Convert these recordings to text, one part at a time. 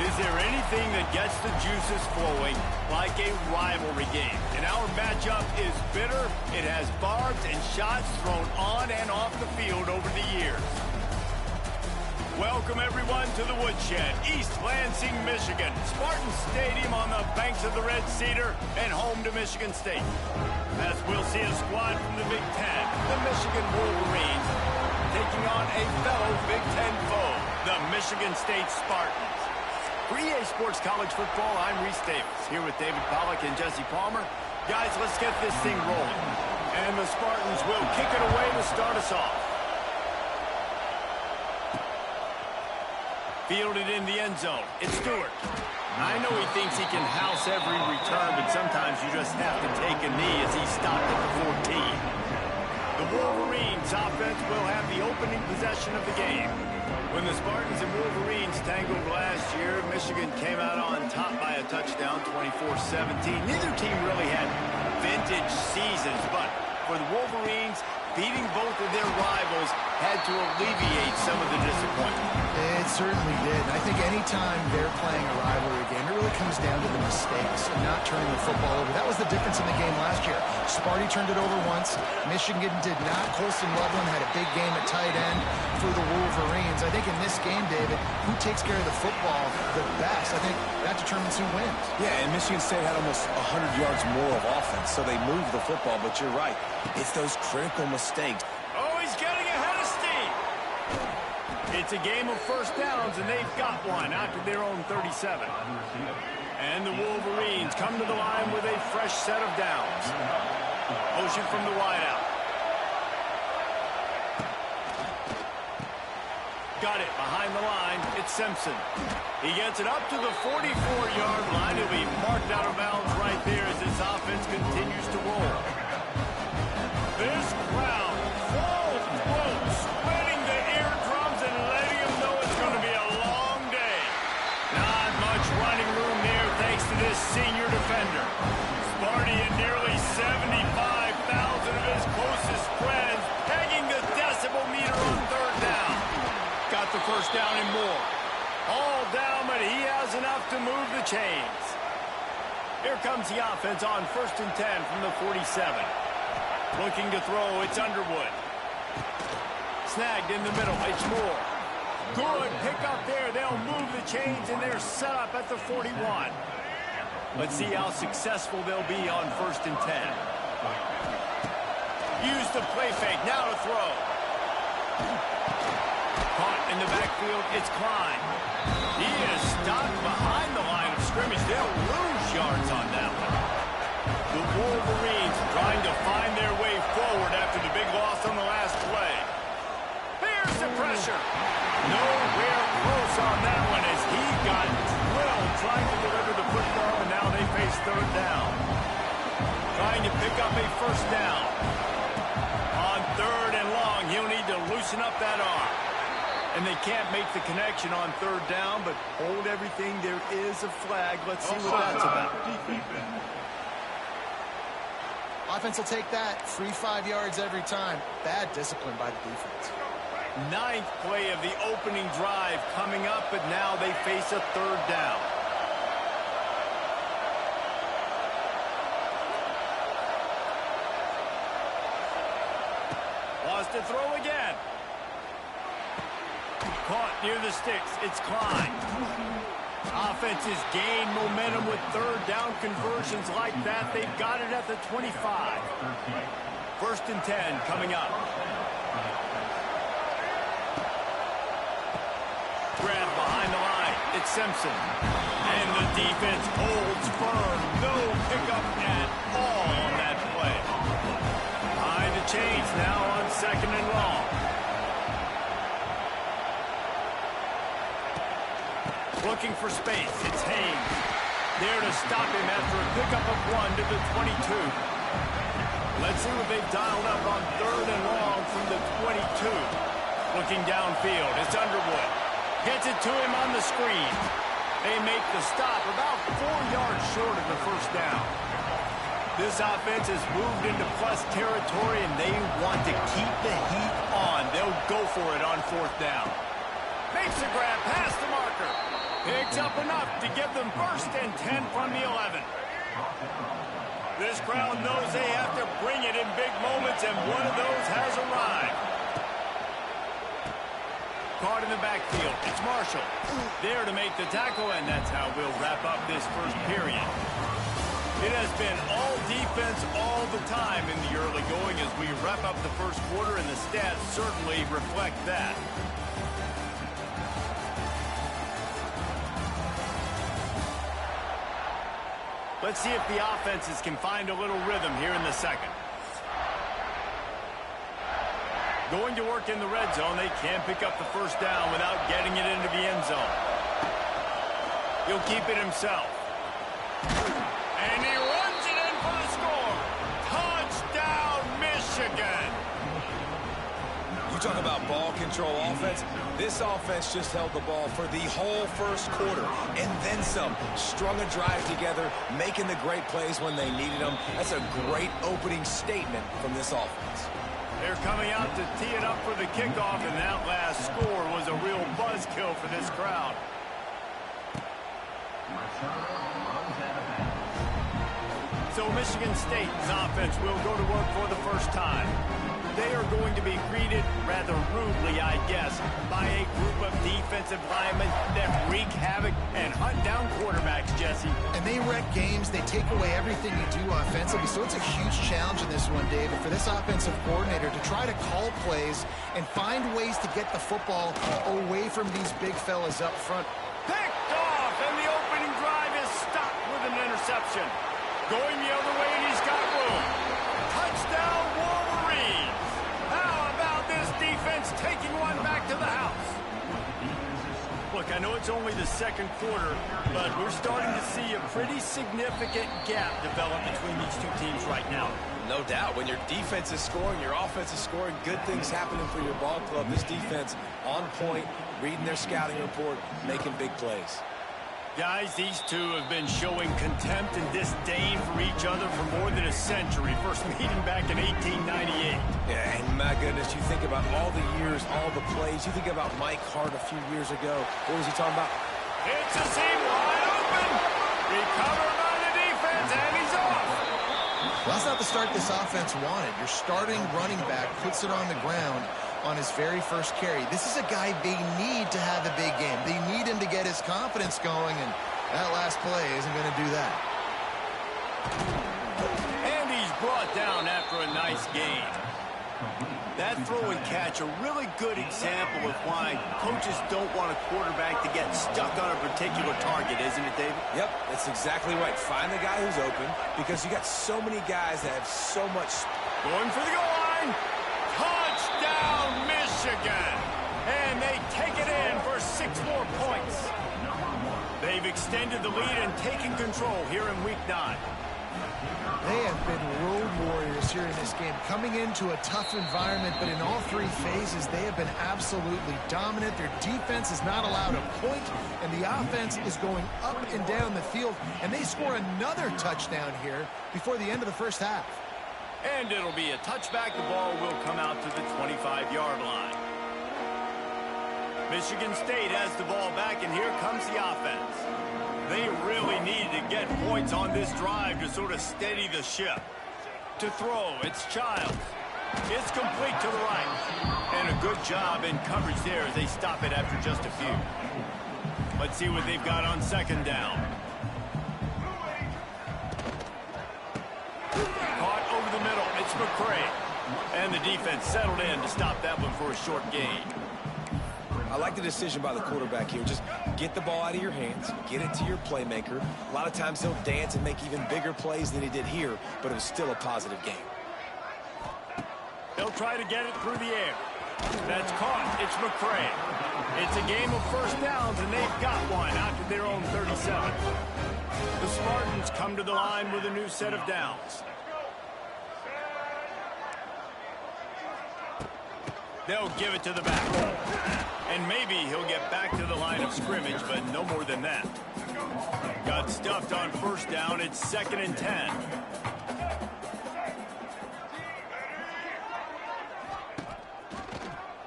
Is there anything that gets the juices flowing like a rivalry game? And our matchup is bitter. It has barbs and shots thrown on and off the field over the years. Welcome, everyone, to the Woodshed, East Lansing, Michigan. Spartan Stadium on the banks of the Red Cedar and home to Michigan State. As we'll see a squad from the Big Ten, the Michigan Wolverines, taking on a fellow Big Ten foe, the Michigan State Spartans. For EA Sports College Football, I'm Reese Davis, here with David Pollack and Jesse Palmer. Guys, let's get this thing rolling. And the Spartans will kick it away to start us off. Fielded in the end zone. It's Stewart. I know he thinks he can house every return, but sometimes you just have to take a knee as he stopped at the 14. The Wolverines offense will have the opening possession of the game. When the Spartans and Wolverines tangled last year, Michigan came out on top by a touchdown, 24-17. Neither team really had vintage seasons, but for the Wolverines, beating both of their rivals had to alleviate some of the disappointment. It certainly did. I think anytime they're playing a rivalry game, it really comes down to the mistakes and not turning the football over. That was the difference in the game last year. Sparty turned it over once. Michigan did not. Colson Loveland had a big game at tight end for the Wolverines. I think in this game, David, who takes care of the football the best? I think that determines who wins. Yeah, and Michigan State had almost 100 yards more of offense, so they moved the football, but you're right. It's those critical mistakes. Oh, he's getting ahead of steam. It's a game of first downs, and they've got one out to their own 37. And the Wolverines come to the line with a fresh set of downs. Motion from the wideout. Got it behind the line. It's Simpson. He gets it up to the 44-yard line. He'll be marked out of bounds right there as this offense continues to roll. This crowd, full throat, spreading the eardrums and letting them know it's going to be a long day. Not much running room there thanks to this senior defender. Sparty and nearly 75,000 of his closest friends pegging the decibel meter on third down. Got the first down and more. All down, but he has enough to move the chains. Here comes the offense on 1st and 10 from the 47. Looking to throw, it's Underwood. Snagged in the middle, it's Moore. Good pick up there. They'll move the chains, and they're set up at the 41. Let's see how successful they'll be on 1st and 10. Use the play fake, now to throw. Caught in the backfield, it's Klein. He is stopped behind the line of scrimmage. They'll lose yards on that one. The Wolverines trying to find their way forward after the big loss on the last play. Here's the pressure. Nowhere close on that one as he got drilled trying to deliver the football, and now they face third down. Trying to pick up a first down. On 3rd and long, he'll need to loosen up that arm. And they can't make the connection on 3rd down, but hold everything. There is a flag. Let's see what that's about. Offense will take that. Free 5 yards every time. Bad discipline by the defense. 9th play of the opening drive coming up, but now they face a 3rd down. Wants to throw again. Caught near the sticks. It's Klein. Offenses gain momentum with 3rd down conversions like that. They've got it at the 25. 1st and 10 coming up. Grab behind the line. It's Simpson. And the defense holds firm. No pickup at all on that play. Behind the chains now on 2nd and long. Looking for space. It's Haynes. There to stop him after a pickup of 1 to the 22. Let's see what they've dialed up on 3rd and long from the 22. Looking downfield. It's Underwood. Gets it to him on the screen. They make the stop about 4 yards short of the first down. This offense has moved into plus territory, and they want to keep the heat on. They'll go for it on 4th down. Makes the grab past the marker. Picks up enough to give them 1st and 10 from the 11. This crowd knows they have to bring it in big moments, and one of those has arrived. Caught in the backfield. It's Marshall. There to make the tackle, and that's how we'll wrap up this first period. It has been all defense all the time in the early going as we wrap up the first quarter, and the stats certainly reflect that. Let's see if the offenses can find a little rhythm here in the second. Going to work in the red zone. They can't pick up the first down without getting it into the end zone. He'll keep it himself. And he runs it in for the score. Touchdown, Michigan. You talk about ball control offense. This offense just held the ball for the whole first quarter and then some. Strung a drive together, making the great plays when they needed them. That's a great opening statement from this offense. They're coming out to tee it up for the kickoff, and that last score was a real buzzkill for this crowd. So Michigan State's offense will go to work for the first time. They are going to be greeted rather rudely, I guess, by a group of defensive linemen that wreak havoc and hunt down quarterbacks, Jesse. And they wreck games. They take away everything you do offensively. So it's a huge challenge in this one, David, for this offensive coordinator to try to call plays and find ways to get the football away from these big fellas up front. Picked off, and the opening drive is stopped with an interception. Going the other way, and he's got room. Touchdown, Wolverines. How about this defense taking one back to the house? Look, I know it's only the second quarter, but we're starting to see a pretty significant gap develop between these two teams right now. No doubt. When your defense is scoring, your offense is scoring, good things happening for your ball club. This defense on point, reading their scouting report, making big plays. Guys, these two have been showing contempt and disdain for each other for more than a century. First meeting back in 1898. Yeah, and my goodness, you think about all the years, all the plays. You think about Mike Hart a few years ago. What was he talking about? It's a seam wide open. Recovered by the defense, and he's off. Well, that's not the start this offense wanted. Your starting running back puts it on the ground on his very first carry. This is a guy they need to have a big game. They need him to get his confidence going, and that last play isn't going to do that. And he's brought down after a nice gain. That throw and catch, a really good example of why coaches don't want a quarterback to get stuck on a particular target, isn't it, David? Yep, that's exactly right. Find the guy who's open, because you got so many guys that have so much. Going for the goal line. Touchdown, Michigan. And they take it in for 6 more points. They've extended the lead and taken control here in Week 9. They have been road warriors here in this game, coming into a tough environment, but in all 3 phases, they have been absolutely dominant. Their defense is not allowed a point, and the offense is going up and down the field, and they score another touchdown here before the end of the first half. And it'll be a touchback. The ball will come out to the 25-yard line. Michigan State has the ball back, and here comes the offense. They really need to get points on this drive to sort of steady the ship. To throw, it's Childs. It's complete to the right. And a good job in coverage there as they stop it after just a few. Let's see what they've got on second down. Caught over the middle. It's McCray. And the defense settled in to stop that one for a short gain. I like the decision by the quarterback here. Just get the ball out of your hands, get it to your playmaker. A lot of times he'll dance and make even bigger plays than he did here, but it was still a positive game. They'll try to get it through the air. That's caught. It's McCray. It's a game of first downs, and they've got one out to their own 37. The Spartans come to the line with a new set of downs. They'll give it to the back. And maybe he'll get back to the line of scrimmage, but no more than that. Got stuffed on first down. It's 2nd and 10.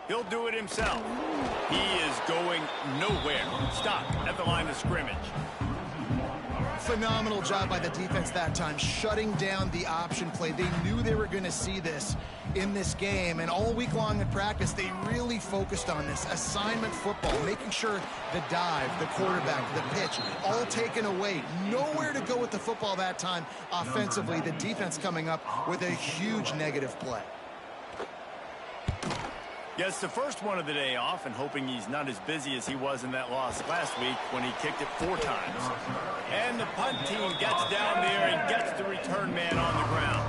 He'll do it himself. He is going nowhere. Stop at the line of scrimmage. Phenomenal job by the defense that time, shutting down the option play. They knew they were going to see this in this game, and all week long in practice, they really focused on this. Assignment football, making sure the dive, the quarterback, the pitch, all taken away. Nowhere to go with the football that time offensively. The defense coming up with a huge negative play. Gets the first one of the day off and hoping he's not as busy as he was in that loss last week when he kicked it 4 times. And the punt team gets down there and gets the return man on the ground.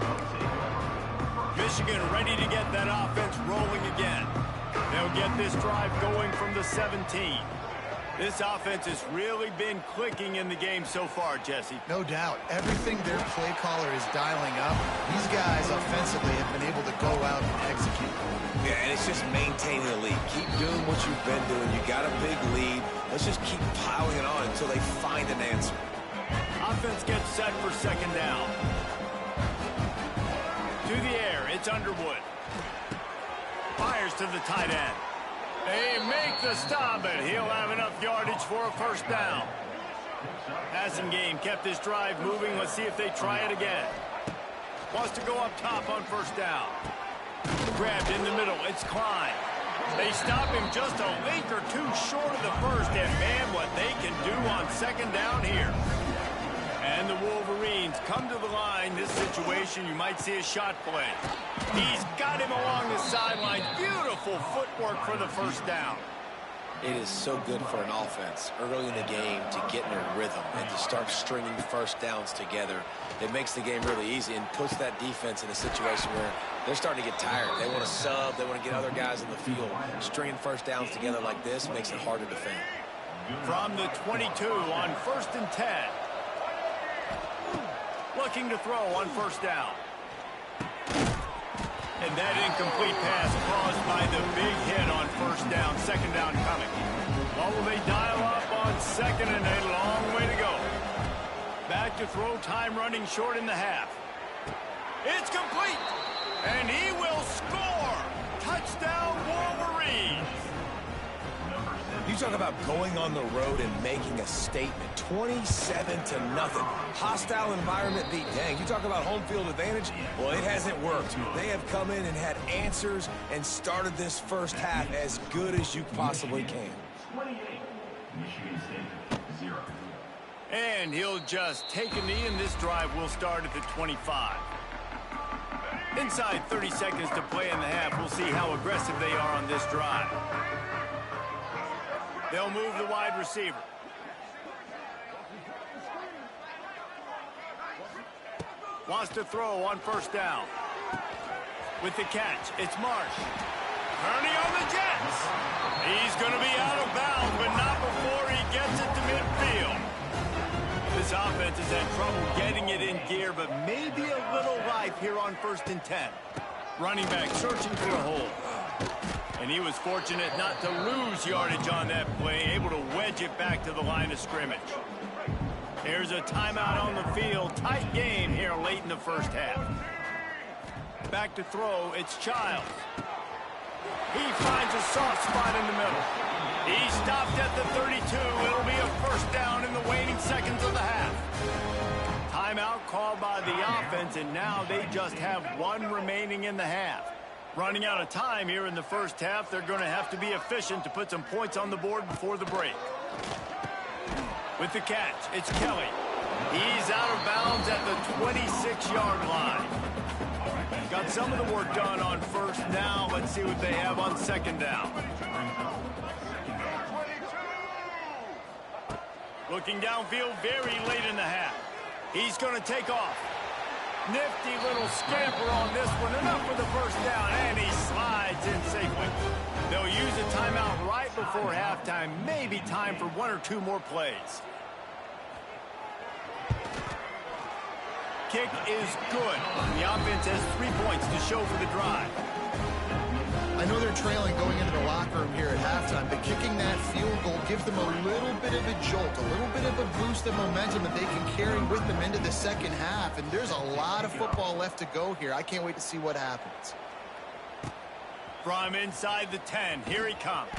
Michigan ready to get that offense rolling again. They'll get this drive going from the 17. This offense has really been clicking in the game so far, Jesse. No doubt. Everything their play caller is dialing up, these guys offensively have been able to go out and execute. Yeah, and it's just maintaining the lead. Keep doing what you've been doing. You got a big lead. Let's just keep piling it on until they find an answer. Offense gets set for second down. To the air, it's Underwood. Fires to the tight end. They make the stop, but he'll have enough yardage for a first down. Passing game kept this drive moving. Let's see if they try it again. Wants to go up top on first down. Grabbed in the middle. It's Klein. They stop him just a link or two short of the first, and man, what they can do on second down here. And the Wolverines come to the line. This situation, you might see a shot play. He's got him along the sideline. Beautiful footwork for the first down. It is so good for an offense early in the game to get in a rhythm and to start stringing first downs together. It makes the game really easy and puts that defense in a situation where they're starting to get tired. They want to sub. They want to get other guys in the field. Stringing first downs together like this makes it hard to defend. From the 22 on 1st and 10. Looking to throw on first down. And that incomplete pass caused by the big hit on first down. Second down coming. What will they dial up on second, and a long way to go. Back to throw, time running short in the half. It's complete, and he will score. Touchdown Wolverines. You talk about going on the road and making a statement. 27-0. Hostile environment beat. Dang, you talk about home field advantage? Well, it hasn't worked. They have come in and had answers and started this first half as good as you possibly can. And he'll just take a knee, and this drive will start at the 25. Inside 30 seconds to play in the half. We'll see how aggressive they are on this drive. They'll move the wide receiver. Wants to throw on first down. With the catch, it's Marsh. Kearney on the Jets. He's going to be out of bounds, but not before he gets it to midfield. This offense has had trouble getting it in gear, but maybe a little life here on 1st and 10. Running back searching for a hole. And he was fortunate not to lose yardage on that play, able to wedge it back to the line of scrimmage. There's a timeout on the field. Tight game here late in the first half. Back to throw, it's Childs. He finds a soft spot in the middle. He stopped at the 32. It'll be a first down in the waning seconds of the half. Timeout called by the offense, and now they just have one remaining in the half. Running out of time here in the first half, they're going to have to be efficient to put some points on the board before the break. With the catch, it's Kelly. He's out of bounds at the 26-yard line. Got some of the work done on first. Now let's see what they have on second down. Looking downfield very late in the half. He's going to take off. Nifty little scamper on this one. Enough for the first down, and he slides in safely. They'll use a timeout right before halftime. Maybe time for one or two more plays. Kick is good. The offense has 3 points to show for the drive. I know they're trailing going into the locker room here at halftime, but kicking that field goal gives them a little bit of a jolt, a little bit of a boost of momentum that they can carry with them into the second half. And there's a lot of football left to go here. I can't wait to see what happens. From inside the 10, here he comes.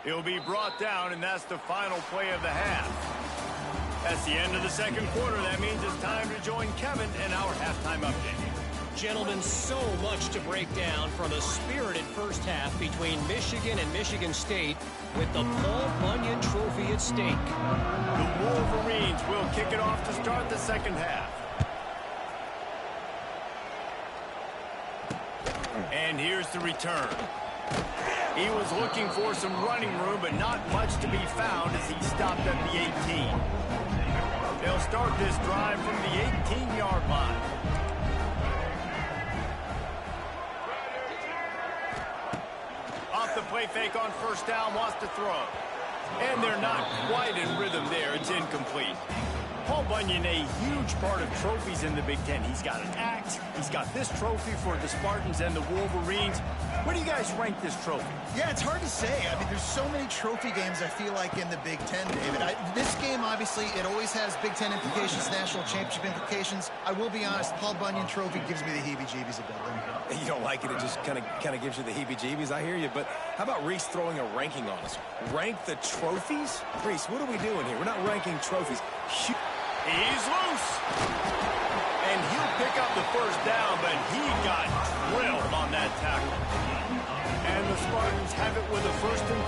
He'll be brought down, and that's the final play of the half. That's the end of the second quarter. That means it's time to join Kevin in our halftime update. Gentlemen, so much to break down from a spirited first half between Michigan and Michigan State with the Paul Bunyan Trophy at stake. The Wolverines will kick it off to start the second half. And here's the return. He was looking for some running room, but not much to be found as he stopped at the 18. They'll start this drive from the 18-yard line. Off the play fake on first down, wants to throw. And they're not quite in rhythm there. It's incomplete. Paul Bunyan, a huge part of trophies in the Big Ten. He's got an axe. He's got this trophy for the Spartans and the Wolverines. Where do you guys rank this trophy? Yeah, it's hard to say. I mean, there's so many trophy games, I feel like, in the Big Ten, David. This game, obviously, it always has Big Ten implications, national championship implications. I will be honest, Paul Bunyan Trophy gives me the heebie-jeebies a bit. You don't like it, it just kind of gives you the heebie-jeebies. I hear you, but how about Reese throwing a ranking on us? Rank the trophies? Reese, what are we doing here? We're not ranking trophies. He's loose. And he'll pick up the first down, but he got drilled on that tackle. And the Spartans have it with a 1st and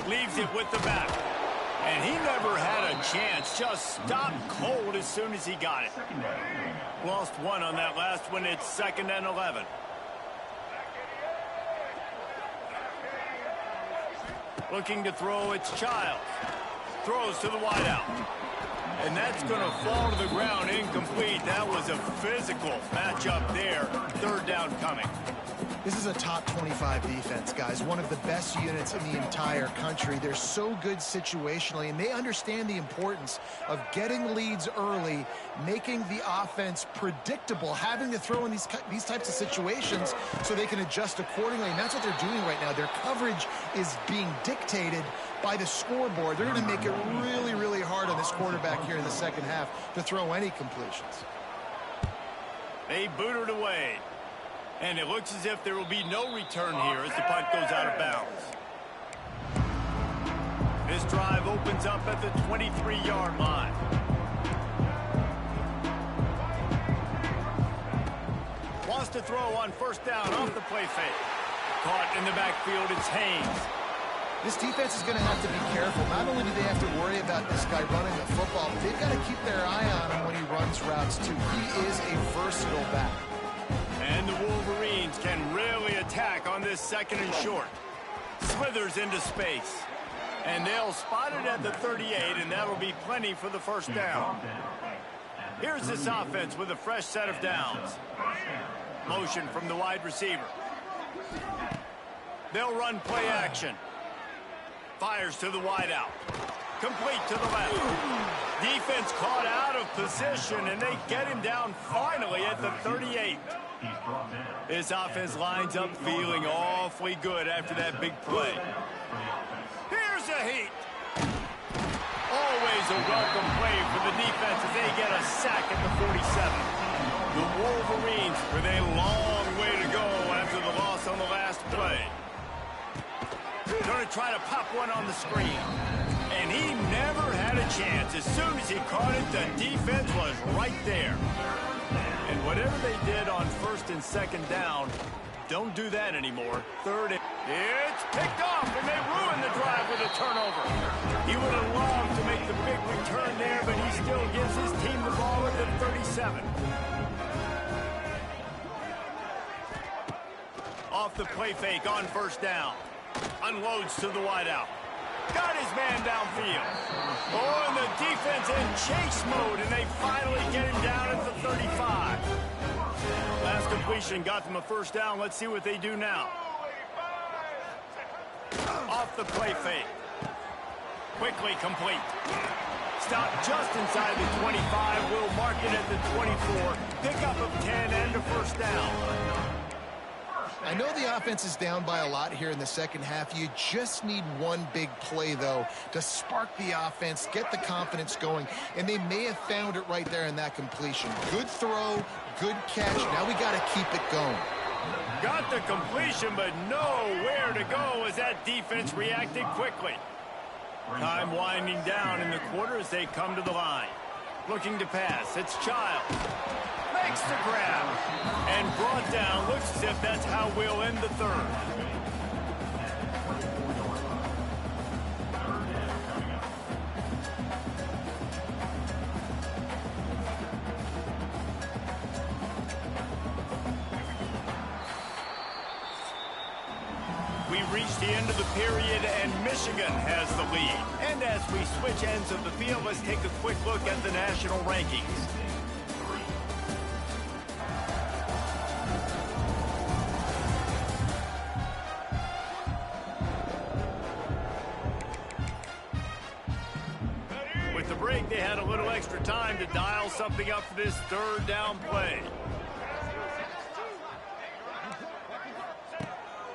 10. Leaves it with the back. And he never had a chance. Just stopped cold as soon as he got it. Lost one on that last one. It's 2nd and 11. Looking to throw, it's Childs. Throws to the wideout. And that's going to fall to the ground incomplete. That was a physical matchup there. 3rd down coming. This is a top 25 defense, guys. One of the best units in the entire country. They're so good situationally, and they understand the importance of getting leads early, making the offense predictable, having to throw in these types of situations so they can adjust accordingly. And that's what they're doing right now. Their coverage is being dictated by the scoreboard. They're going to make it really, really hard on this quarterback here in the second half to throw any completions. They boot it away. And it looks as if there will be no return here as the punt goes out of bounds. This drive opens up at the 23-yard line. Wants to throw on first down off the play fake. Caught in the backfield, it's Haynes. This defense is going to have to be careful. Not only do they have to worry about this guy running the football, but they've got to keep their eye on him when he runs routes, too. He is a versatile back. And the Wolverines can really attack on this 2nd and short. Slithers into space. And they'll spot it at the 38, and that'll be plenty for the first down. Here's this offense with a fresh set of downs. Motion from the wide receiver. They'll run play action. Fires to the wideout. Complete to the left. Defense caught out of position, and they get him down finally at the 38. This offense lines up feeling awfully good after that big play. Here's a heat. Always a welcome play for the defense as they get a sack at the 47. The Wolverines with a long way to go after the loss on the last play. Going to try to pop one on the screen. And he never had a chance. As soon as he caught it, the defense was right there. And whatever they did on 1st and 2nd down, don't do that anymore. 3rd and... It's picked off, and they ruin the drive with a turnover. He would have loved to make the big return there, but he still gives his team the ball at the 37. Off the play fake on first down. Unloads to the wideout. Got his man downfield. Oh, and the defense in chase mode, and they finally get him down at the 35. Last completion got them a first down. Let's see what they do now. Off the play fake. Quickly complete. Stop just inside the 25. Will mark it at the 24. Pickup of 10 and a first down. I know the offense is down by a lot here in the second half. You just need one big play, though, to spark the offense, get the confidence going, and they may have found it right there in that completion. Good throw, good catch. Now we got to keep it going. Got the completion, but nowhere to go as that defense reacted quickly. Time winding down in the quarter as they come to the line. Looking to pass. It's Childs. Makes the grab. And brought down. Looks as if that's how we'll end the third. We reach the end of the period, and Michigan has the lead. And as we switch ends of the field, let's take a quick look at the national rankings. With the break, they had a little extra time to dial something up for this third down play.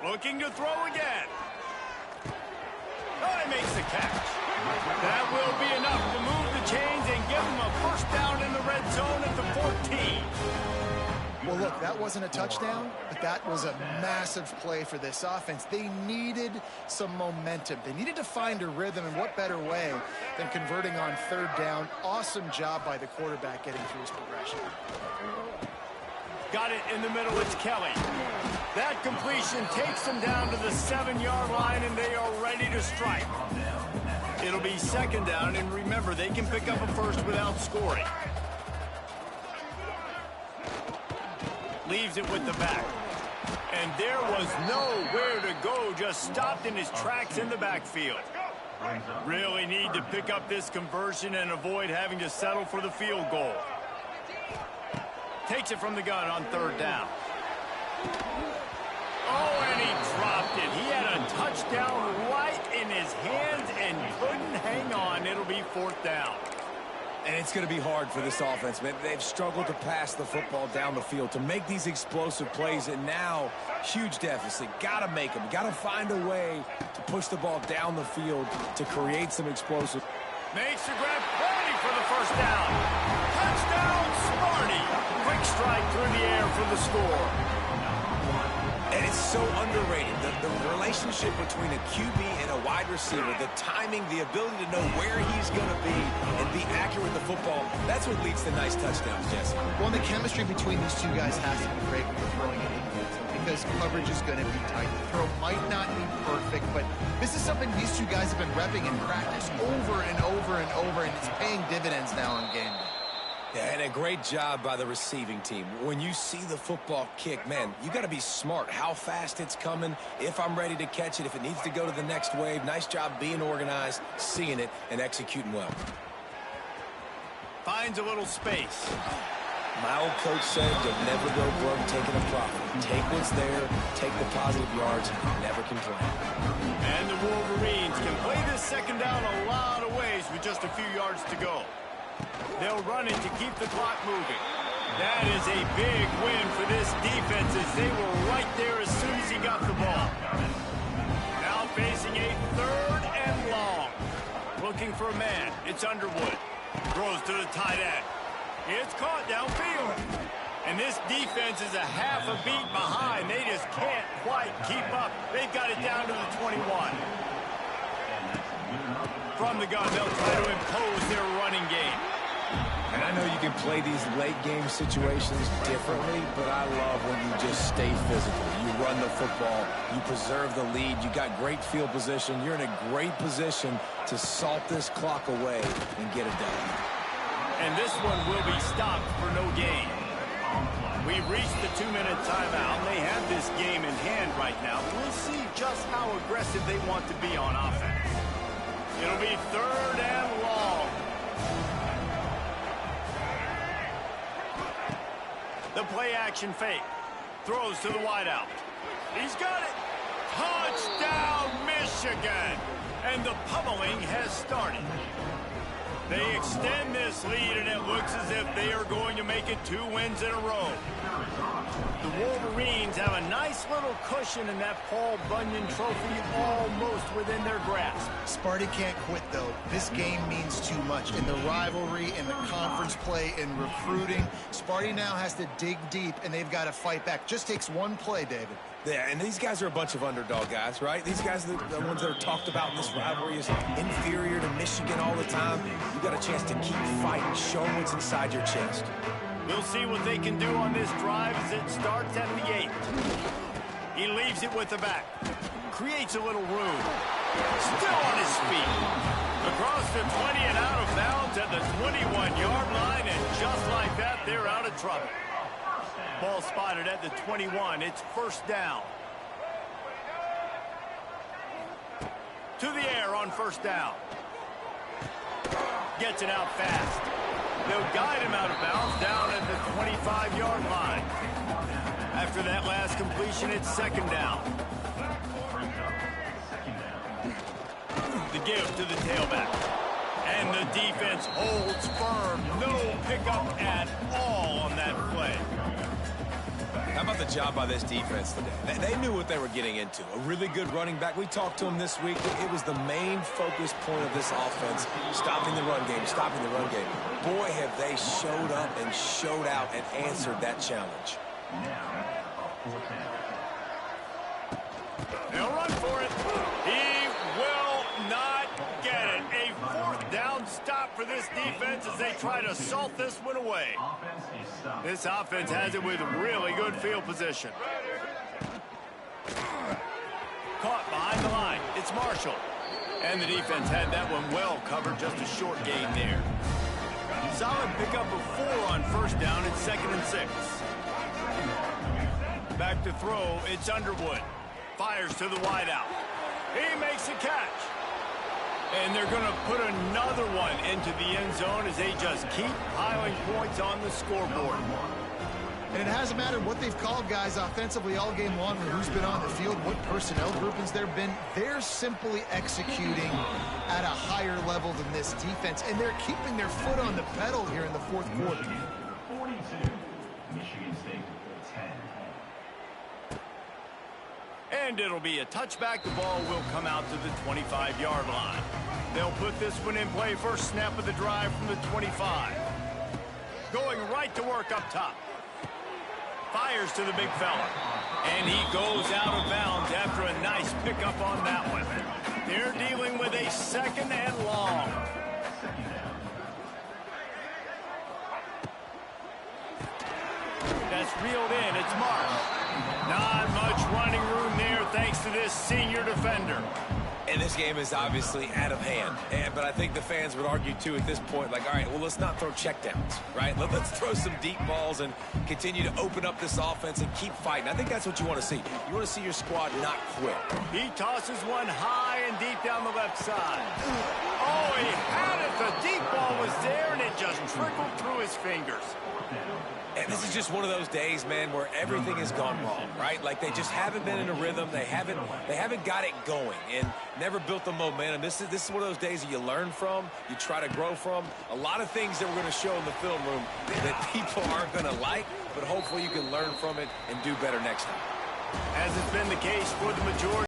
Looking to throw again. Oh, he makes the catch. That will be enough to move the chains and give them a first down in the red zone at the 14. Well, look, that wasn't a touchdown, but that was a massive play for this offense. They needed some momentum. They needed to find a rhythm, and what better way than converting on third down. Awesome job by the quarterback getting through his progression. Got it in the middle. It's Kelly. That completion takes them down to the 7-yard line, and they are ready to strike. It'll be second down, and remember, they can pick up a first without scoring. Leaves it with the back. And there was nowhere to go, just stopped in his tracks in the backfield. Really need to pick up this conversion and avoid having to settle for the field goal. Takes it from the gun on third down. Oh, and he dropped it. He had a touchdown right in his hands and couldn't hang on. It'll be fourth down. And it's going to be hard for this offense, man. They've struggled to pass the football down the field, to make these explosive plays, and now, huge deficit. Got to make them. Got to find a way to push the ball down the field to create some explosive. Makes the grab, ready for the first down. Touchdown, Smarty. Quick strike through the air for the score. And it's so underrated. The relationship between a QB and a wide receiver, the timing, the ability to know where he's going to be and be accurate with the football, that's what leads to nice touchdowns, Jesse. Well, the chemistry between these two guys has to be great when you're throwing it in because coverage is going to be tight. The throw might not be perfect, but this is something these two guys have been repping in practice over and over and over, and it's paying dividends now in game day. Yeah, and a great job by the receiving team. When you see the football kick, man, you got to be smart. How fast it's coming, if I'm ready to catch it, if it needs to go to the next wave. Nice job being organized, seeing it, and executing well. Finds a little space. My old coach said you'll never go broke taking a profit. Take what's there, take the positive yards, never complain. And the Wolverines can play this second down a lot of ways with just a few yards to go. They'll run it to keep the clock moving. That is a big win for this defense as they were right there as soon as he got the ball. Now facing a third and long. Looking for a man. It's Underwood. Throws to the tight end. It's caught downfield. And this defense is a half a beat behind. They just can't quite keep up. They've got it down to the 21. From the gun, they'll try to impose their running game. And I know you can play these late-game situations differently, but I love when you just stay physical. You run the football, you preserve the lead, you got great field position, you're in a great position to salt this clock away and get it done. And this one will be stopped for no gain. We've reached the 2-minute timeout. They have this game in hand right now. We'll see just how aggressive they want to be on offense. It'll be third and long. The play action fake. Throws to the wideout. He's got it. Touchdown, Michigan. And the pummeling has started. They extend this lead, and it looks as if they are going to make it 2 wins in a row. The Wolverines have a nice little cushion in that Paul Bunyan trophy almost within their grasp. Sparty can't quit, though. This game means too much. In the rivalry, in the conference play, in recruiting, Sparty now has to dig deep, and they've got to fight back. Just takes one play, David. Yeah, and these guys are a bunch of underdog guys, right? These guys are the ones that are talked about in this rivalry as inferior to Michigan all the time. You got a chance to keep fighting, show them what's inside your chest. We'll see what they can do on this drive as it starts at the 8. He leaves it with the back. Creates a little room. Still on his feet. Across the 20 and out of bounds at the 21-yard line, and just like that, they're out of trouble. Ball spotted at the 21. It's first down. To the air on first down. Gets it out fast. They'll guide him out of bounds down at the 25-yard line. After that last completion, it's second down. The give to the tailback. And the defense holds firm. No pickup at all on that play. How about the job by this defense today? They knew what they were getting into. A really good running back. We talked to him this week. It was the main focus point of this offense, stopping the run game, stopping the run game. Boy, have they showed up and showed out and answered that challenge. They'll run for it. He will not get it. A fourth down stop for this defense as they try to salt this one away. This offense has it with really good field position. Caught behind the line. It's Marshall. And the defense had that one well covered. Just a short gain there. Solid pickup of 4 on first down. It's 2nd and 6. Back to throw. It's Underwood. Fires to the wideout. He makes a catch. And they're going to put another one into the end zone as they just keep piling points on the scoreboard. And it hasn't mattered what they've called guys offensively all game long or who's been on the field, what personnel groupings there have been. They're simply executing at a higher level than this defense, and they're keeping their foot on the pedal here in the fourth quarter. 42, Michigan State 10. And it'll be a touchback. The ball will come out to the 25-yard line. They'll put this one in play. First snap of the drive from the 25. Going right to work up top. Fires to the big fella. And he goes out of bounds after a nice pickup on that one. They're dealing with a second and long. That's reeled in. It's Marsh. Not much running room there thanks to this senior defender. And this game is obviously out of hand. But I think the fans would argue, too, at this point, like, all right, well, let's not throw checkdowns, right? Let's throw some deep balls and continue to open up this offense and keep fighting. I think that's what you want to see. You want to see your squad not quit. He tosses one high and deep down the left side. Oh, he had it. The deep ball was there, and it just trickled through his fingers. And this is just one of those days, man, where everything has gone wrong, right? Like they just haven't been in a rhythm. They haven't got it going and never built the momentum. This is one of those days that you learn from, you try to grow from. A lot of things that we're going to show in the film room that people aren't going to like, but hopefully you can learn from it and do better next time. As it's been the case for the majority